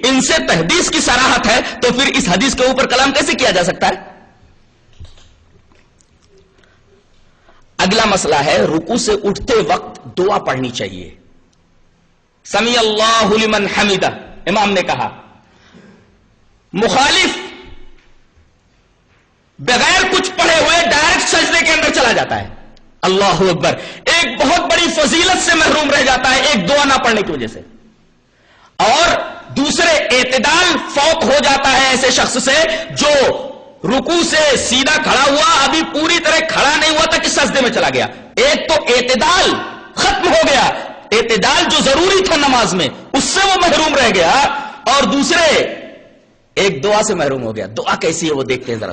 ان سے تحدیث کی صراحت ہے تو پھر اس حدیث کے اوپر کلام کیسے کیا جا سکتا ہے؟ اگلا مسئلہ ہے رکوع سے اٹھتے وقت دعا پڑھنی چاہیے. سمیع اللہ لمن حمدہ امام نے کہا. مخالف بغیر کچھ پڑھے ہوئے ڈائریکٹ سجدے کے اندر چلا جاتا ہے. اللہ اکبر. ایک بہت بڑی فضیلت سے محروم رہ جاتا ہے ایک دعا نہ پڑھنے کی وجہ سے. اور دوسرے اعتدال فوت ہو جاتا ہے ایسے شخص سے جو رکوع سے سیدھا کھڑا ہوا ابھی پوری طرح کھڑا نہیں ہوا تھا کہ سجدے میں چلا گیا. ایک تو اعتدال ختم ہو گیا, اعتدال جو ضروری تھا نماز میں اس سے وہ محروم رہ گیا, اور دوسرے ایک دعا سے محروم ہو گیا. دعا کیسی ہے وہ دیکھتے ہیں ذرا.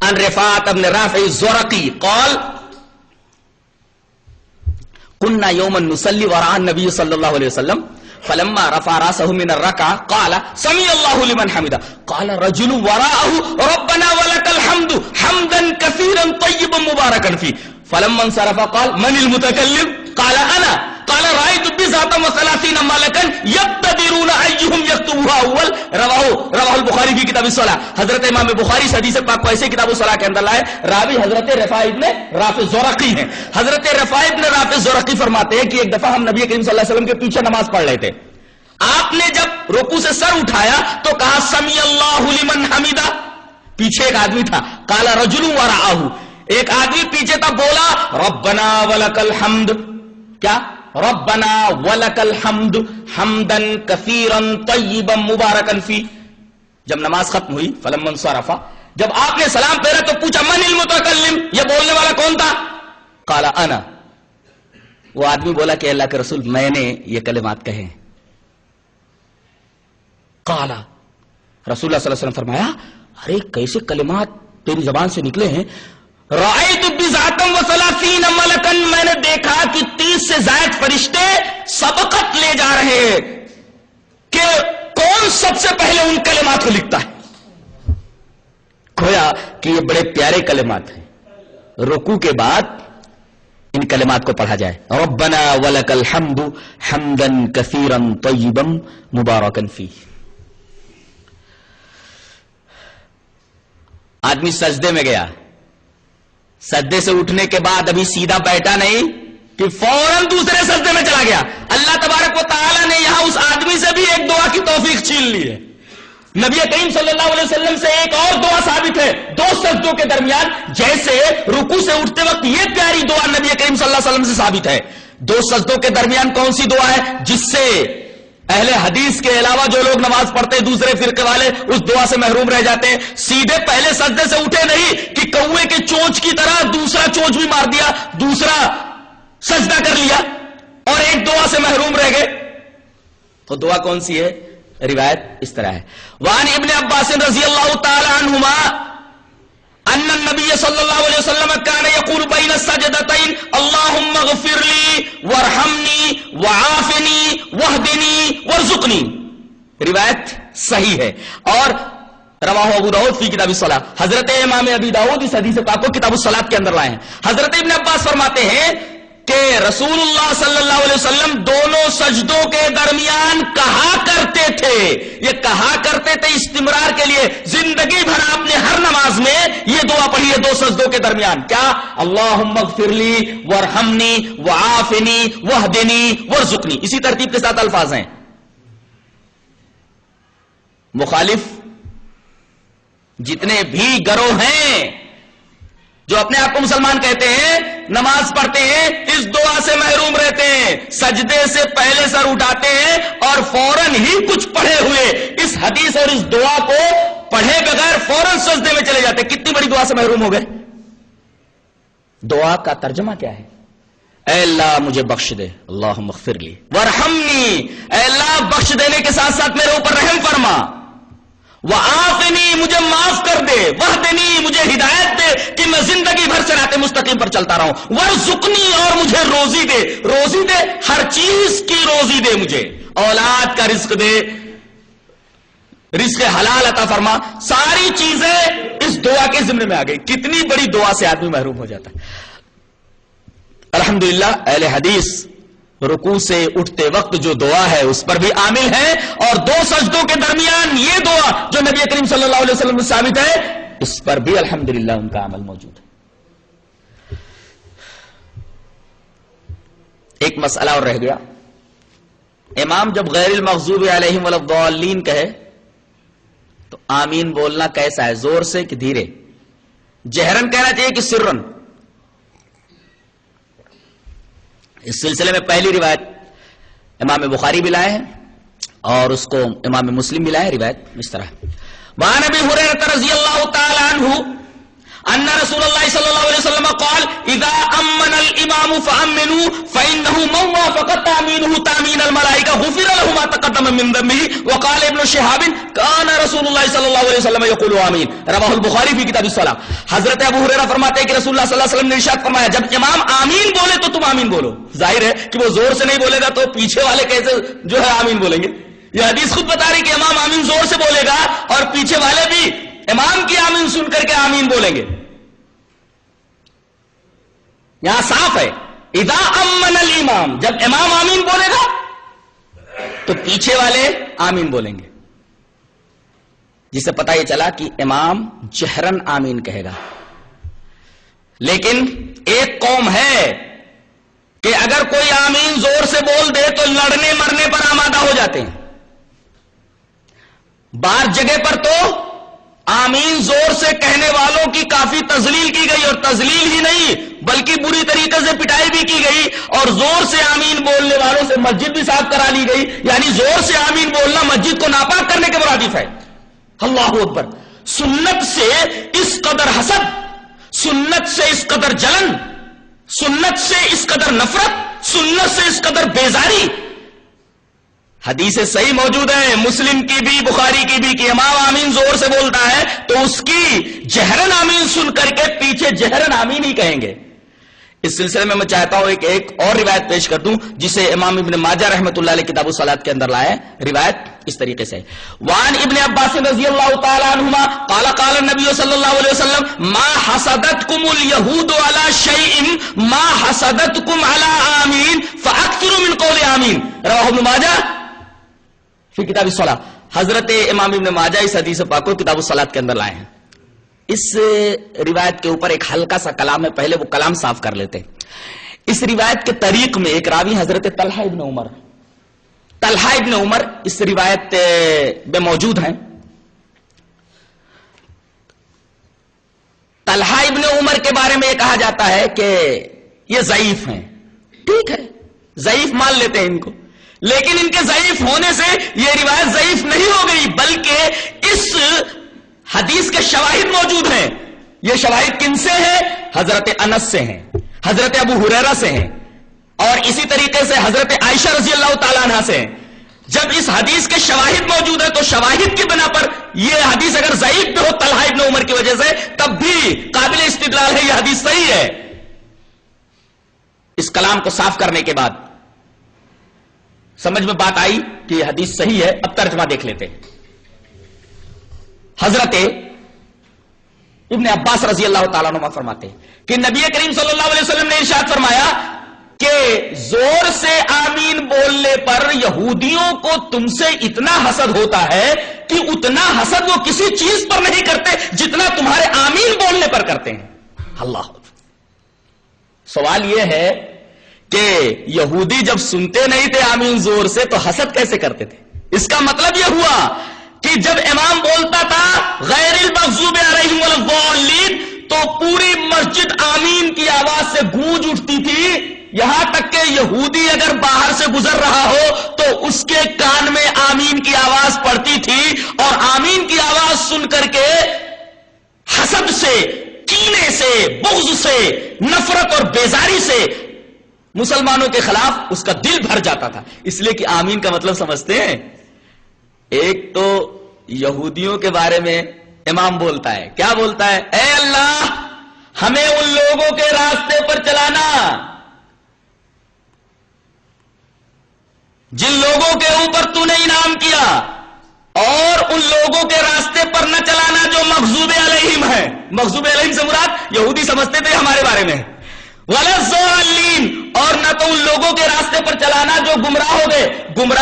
ان رفاعت ابن رافع الزرقی قال كنا يوما نصلي وراء النبي صلى الله عليه وسلم فلما رفع راسه من الركعه قال سمع الله لمن حمده قال رجل وراءه ربنا ولك الحمد حمدا كثيرا طيبا مباركا فيه فلما انصرف قال من المتكلم قال انا قال رأيت بضعة وثلاثين ملكا يقتدرون ايهم يكتبها اول رواه البخاری في کتاب الصلاة. حضرت امام بخاری حدیث پاک کو ایسے کتاب الصلاة کے اندر لائے. راوی حضرت رفاع ابن رافع الزرقی ہیں. حضرت رفاع ابن رافع الزرقی فرماتے ہیں کہ ایک دفعہ ہم نبی کریم صلی اللہ علیہ وسلم کے پیچھے نماز پڑھ رہے تھے. آپ نے جب رکوع سے سر اٹھایا تو کہا سمیع اللہ لمن حمدہ. پیچھے ایک آدمی تھا. قال رجل وراءہ, ایک آدمی پیچھے تھا, بولا ربنا ولک الحمد. کیا؟ ربنا ولک الحمد حمدا کثیرا طیبا مبارکا فی. جب نماز ختم ہوئی فلما انصرف, جب آپ نے سلام پھیرا تو پوچھا من المتکلم, یہ بولنے والا کون تھا؟ قال انا, وہ آدمی بولا کہ اللہ کے رسول میں نے یہ کلمات کہے. قال رسول اللہ صلی اللہ علیہ وسلم فرمایا ارے کیسے کلمات تیری زبان سے نکلے ہیں؟ رأیت بضعة وثلاثین ملکا, میں نے دیکھا کہ 30 سے زائد فرشتے سبقت لے جا رہے ہیں کہ کون سب سے پہلے ان کلمات کو لکھتا ہے. گویا کہ یہ بڑے پیارے کلمات ہیں. رکوع کے بعد ان کلمات کو پڑھا جائے. ربنا ولک الحمد حمدا کثیرا طیبا مبارکا فیہ. آدمی سجدے میں گیا, سجدے سے اٹھنے کے بعد ابھی سیدھا بیٹھا نہیں کہ فوراً دوسرے سجدے میں چلا گیا. اللہ تبارک و تعالی نے یہاں اس آدمی سے بھی ایک دعا کی توفیق چھین لی ہے. نبی کریم صلی اللہ علیہ وسلم سے ایک اور دعا ثابت ہے دو سجدوں کے درمیان, جیسے رکوع سے اٹھتے وقت یہ پیاری دعا نبی کریم صلی اللہ علیہ وسلم سے ثابت ہے. دو سجدوں کے درمیان کون سی دعا ہے جس سے اہل حدیث کے علاوہ جو لوگ نماز پڑھتے دوسرے فرقے والے اس دعا سے محروم رہ جاتے ہیں؟ سیدھے پہلے سجدے سے اٹھے نہیں کہ کوے کے چونچ کی طرح دوسرا چونچ بھی مار دیا, دوسرا سجدہ کر لیا اور ایک دعا سے محروم رہ گئے. تو دعا کون سی ہے؟ روایت اس طرح ہے. وعن ابن عباس رضی اللہ تعالی عنہما ان النبی صلی اللہ علیہ وسلم کان یقول بین السجدتین اللہم اغفر لی وارحمنی وعافنی واہدنی وارزقنی. روایت صحیح ہے اور رواہ ابو داؤد فی کتاب الصلاۃ. حضرت امام ابی داؤد اس حدیث پاک کو کتاب الصلاۃ کے اندر لائے ہیں. حضرت ابن عباس فرماتے ہیں کہ رسول اللہ صلی اللہ علیہ وسلم دونوں سجدوں کے درمیان کہا کرتے تھے. یہ کہا کرتے تھے استمرار کے لیے, زندگی بھر آپ نے ہر نماز میں یہ دعا پڑھی ہے دو سجدوں کے درمیان. کیا؟ اللہم اغفر لی وارحمنی وعافنی واہدنی وارزقنی. اسی ترتیب کے ساتھ الفاظ ہیں. مخالف جتنے بھی گروہ ہیں جو اپنے آپ کو مسلمان کہتے ہیں, نماز پڑھتے ہیں, اس دعا سے محروم رہتے ہیں. سجدے سے پہلے سر اٹھاتے ہیں اور فوراً ہی کچھ پڑھے ہوئے اس حدیث اور اس دعا کو پڑھے بغیر فوراً سجدے میں چلے جاتے. کتنی بڑی دعا سے محروم ہو گئے. دعا کا ترجمہ کیا ہے؟ اے اللہ مجھے بخش دے, اللہم اغفر لی وارحمنی, اے اللہ بخش دینے کے ساتھ ساتھ میرے اوپر رحم فرما, وعافنی مجھے معاف کر دے, واہدنی مجھے ہدایت دے کہ میں زندگی بھر صراط مستقیم پر چلتا رہوں, وارزقنی اور مجھے روزی دے, روزی دے ہر چیز کی روزی دے, مجھے اولاد کا رزق دے, رزق حلال عطا فرما. ساری چیزیں اس دعا کے ضمن میں آ گئی. کتنی بڑی دعا سے آدمی محروم ہو جاتا ہے. الحمدللہ اہل حدیث رکوع سے اٹھتے وقت جو دعا ہے اس پر بھی عامل ہے، اور دو سجدوں کے درمیان یہ دعا جو نبی کریم صلی اللہ علیہ وسلم سے ثابت ہے اس پر بھی الحمدللہ ان کا عمل موجود ہے۔ ایک مسئلہ اور رہ گیا، امام جب غیر المغضوب علیہم ولا الضالین کہے تو آمین بولنا کیسا ہے، زور سے کہ دھیرے؟ جہرن کہنا چاہیے کہ سرن؟ اس سلسلے میں پہلی روایت امام بخاری بھی لائے ہیں اور اس کو امام مسلم بھی لائے، روایت اس طرح: وعن ابی ہریرہ رضی اللہ تعالی عنہ ان رسول اللہ صلی اللہ علیہ وسلم قال اذا امن الامام فامنوا فانه من وافق تامينه تامين الملائكه غفر له ما تقدم من ذنبه وقال ابن شهاب كان رسول الله صلی اللہ علیہ وسلم يقول آمین، رواه البخاری فی کتاب الصلاۃ۔ حضرت ابو ہریرہ فرماتے ہیں کہ رسول اللہ صلی اللہ علیہ وسلم نے ارشاد فرمایا جب امام آمین بولے تو تم آمین بولو۔ ظاہر ہے کہ وہ زور سے نہیں بولے گا تو پیچھے والے کیسے جو ہے آمین بولیں گے؟ یہ حدیث خود بتا رہی کہ امام آمین زور سے بولے گا اور پیچھے والے بھی امام کی آمین سن کر کے آمین بولیں گے۔ یہاں صاف ہے اذا امن الامام، جب امام آمین بولے گا تو پیچھے والے آمین بولیں گے، جس سے پتہ یہ چلا کہ امام جہرن آمین کہے گا۔ لیکن ایک قوم ہے کہ اگر کوئی آمین زور سے بول دے تو لڑنے مرنے پر آمادہ ہو جاتے ہیں۔ بعض جگہ پر تو آمین زور سے کہنے والوں کی کافی تذلیل کی گئی، اور تذلیل ہی نہیں بلکہ بری طریقے سے پٹائی بھی کی گئی، اور زور سے آمین بولنے والوں سے مسجد بھی صاف کرا لی گئی۔ یعنی زور سے آمین بولنا مسجد کو ناپاک کرنے کے مرادف ہے۔ اللہ اکبر! سنت سے اس قدر حسد، سنت سے اس قدر جلن، سنت سے اس قدر نفرت، سنت سے اس قدر بیزاری۔ حدیث صحیح موجود ہے، مسلم کی بھی بخاری کی بھی، کہ امام آمین زور سے بولتا ہے تو اس کی جہرن آمین سن کر کے پیچھے جہرن آمین ہی کہیں گے۔ اس سلسلے میں میں چاہتا ہوں ایک اور روایت پیش کر دوں جسے امام ابن ماجہ رحمۃ اللہ علیہ کتاب الصلاۃ کے اندر لائے۔ روایت اس طریقے سے: وعن ابن عباس رضی اللہ تعالی عنہما قال قال النبی صلی اللہ علیہ وسلم ما حسدتکم اليہود علی شیء ما حسدتکم علی آمین فاکثروا من قول آمین، رواہ ابن ماجہ فی کتاب الصلاۃ۔ حضرت امام ابن ماجہ اس حدیث پاک کو کتاب الصلاۃ کے اندر لائے ہیں۔ اس روایت کے اوپر ایک ہلکا سا کلام ہے، پہلے وہ کلام صاف کر لیتے ہیں۔ اس روایت کے طریق میں ایک راوی حضرت طلحہ ابن عمر اس روایت میں موجود ہیں۔ طلحہ ابن عمر کے بارے میں یہ کہا جاتا ہے کہ یہ ضعیف ہیں۔ ٹھیک ہے، ضعیف مان لیتے ہیں ان کو، لیکن ان کے ضعیف ہونے سے یہ روایت ضعیف نہیں ہو گئی، بلکہ اس حدیث کے شواہد موجود ہیں۔ یہ شواہد کن سے ہیں؟ حضرت انس سے ہیں، حضرت ابو ہریرہ سے ہیں، اور اسی طریقے سے حضرت عائشہ رضی اللہ تعالیٰ عنہ سے ہیں۔ جب اس حدیث کے شواہد موجود ہیں تو شواہد کی بنا پر یہ حدیث اگر ضعیف بھی ہو طلحہ ابن عمر کی وجہ سے تب بھی قابل استدلال ہے، یہ حدیث صحیح ہے۔ اس کلام کو صاف کرنے کے بعد سمجھ میں بات آئی کہ یہ حدیث صحیح ہے۔ اب ترجمہ دیکھ لیتے ہیں۔ حضرت ابن عباس رضی اللہ تعالیٰ عنہ فرماتے ہیں کہ نبی کریم صلی اللہ علیہ وسلم نے ارشاد فرمایا کہ زور سے آمین بولنے پر یہودیوں کو تم سے اتنا حسد ہوتا ہے کہ اتنا حسد وہ کسی چیز پر نہیں کرتے جتنا تمہارے آمین بولنے پر کرتے ہیں۔ اللہ! سوال یہ ہے کہ یہودی جب سنتے نہیں تھے آمین زور سے تو حسد کیسے کرتے تھے؟ اس کا مطلب یہ ہوا کہ جب امام بولتا تھا غیر المغضوب علیہم ولا الضالین تو پوری مسجد آمین کی آواز سے گونج اٹھتی تھی، یہاں تک کہ یہودی اگر باہر سے گزر رہا ہو تو اس کے کان میں آمین کی آواز پڑتی تھی، اور آمین کی آواز سن کر کے حسد سے، کینے سے، بغض سے، نفرت اور بیزاری سے مسلمانوں کے خلاف اس کا دل بھر جاتا تھا۔ اس لیے کہ آمین کا مطلب سمجھتے ہیں؟ ایک تو یہودیوں کے بارے میں امام بولتا ہے، کیا بولتا ہے؟ اے اللہ ہمیں ان لوگوں کے راستے پر چلانا جن لوگوں کے اوپر تو نے انعام کیا، اور ان لوگوں کے راستے پر نہ چلانا جو مغضوب علیہم ہیں۔ مغضوب علیہم سے مراد یہودی سمجھتے تھے ہمارے بارے میں، وَلَا الضَّالِّينَ، اور نہ تو ان لوگوں کے راستے پر چلانا جو گمراہ ہو گئے. گمراہ